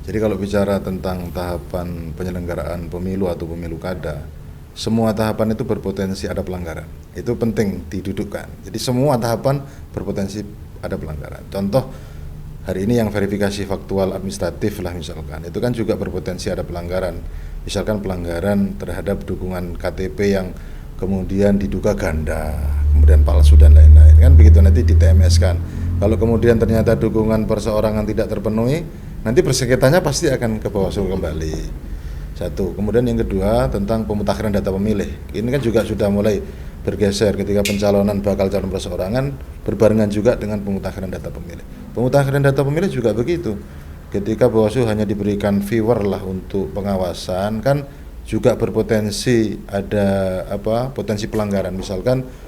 Jadi kalau bicara tentang tahapan penyelenggaraan pemilu atau pemilu kada, semua tahapan itu berpotensi ada pelanggaran. Itu penting didudukkan. Jadi semua tahapan berpotensi ada pelanggaran. Contoh hari ini yang verifikasi faktual administratif lah misalkan, itu kan juga berpotensi ada pelanggaran. Misalkan pelanggaran terhadap dukungan KTP yang kemudian diduga ganda, kemudian palsu dan lain-lain. Kan begitu nanti di TMS kan. Kalau kemudian ternyata dukungan perseorangan tidak terpenuhi, nanti persengketanya pasti akan ke Bawaslu kembali. Satu. Kemudian yang kedua tentang pemutakhiran data pemilih. Ini kan juga sudah mulai bergeser ketika pencalonan bakal calon perseorangan berbarengan juga dengan pemutakhiran data pemilih. Pemutakhiran data pemilih juga begitu. Ketika Bawaslu hanya diberikan viewer lah untuk pengawasan, kan juga berpotensi ada potensi pelanggaran. Misalkan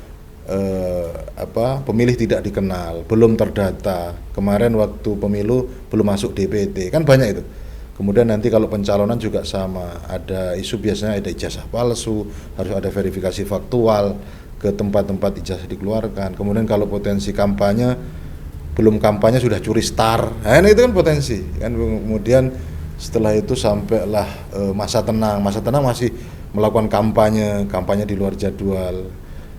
pemilih tidak dikenal, belum terdata. Kemarin waktu pemilu belum masuk DPT, kan banyak itu. Kemudian nanti kalau pencalonan juga sama, ada isu biasanya ada ijazah palsu, harus ada verifikasi faktual ke tempat-tempat ijazah dikeluarkan. Kemudian kalau potensi kampanye, belum kampanye sudah curi star, nah itu kan potensi. Kan kemudian setelah itu sampailah masa tenang masih melakukan kampanye di luar jadwal.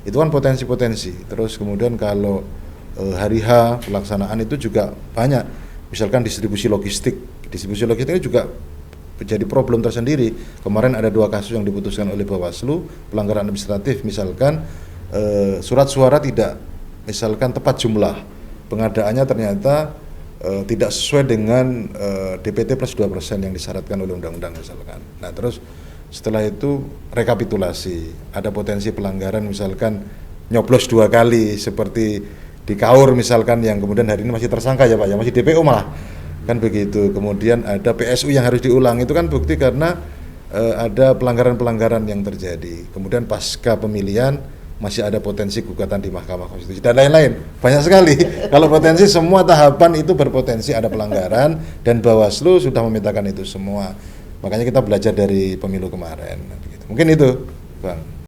Itu kan potensi-potensi. Terus kemudian kalau hari H pelaksanaan itu juga banyak. Misalkan distribusi logistik ini juga menjadi problem tersendiri. Kemarin ada 2 kasus yang diputuskan oleh Bawaslu, pelanggaran administratif, misalkan surat suara tidak misalkan tepat jumlah, pengadaannya ternyata tidak sesuai dengan DPT plus 2% yang disyaratkan oleh undang-undang misalkan. Nah terus setelah itu rekapitulasi, ada potensi pelanggaran misalkan nyoblos 2 kali seperti di Kaur misalkan yang kemudian hari ini masih tersangka ya Pak, yang masih DPO malah. Kan begitu. Kemudian ada PSU yang harus diulang, itu kan bukti karena ada pelanggaran-pelanggaran yang terjadi. Kemudian pasca pemilihan masih ada potensi gugatan di Mahkamah Konstitusi dan lain-lain. Banyak sekali. Kalau potensi semua tahapan itu berpotensi ada pelanggaran dan Bawaslu sudah memetakan itu semua. Makanya kita belajar dari pemilu kemarin. Mungkin itu, Bang.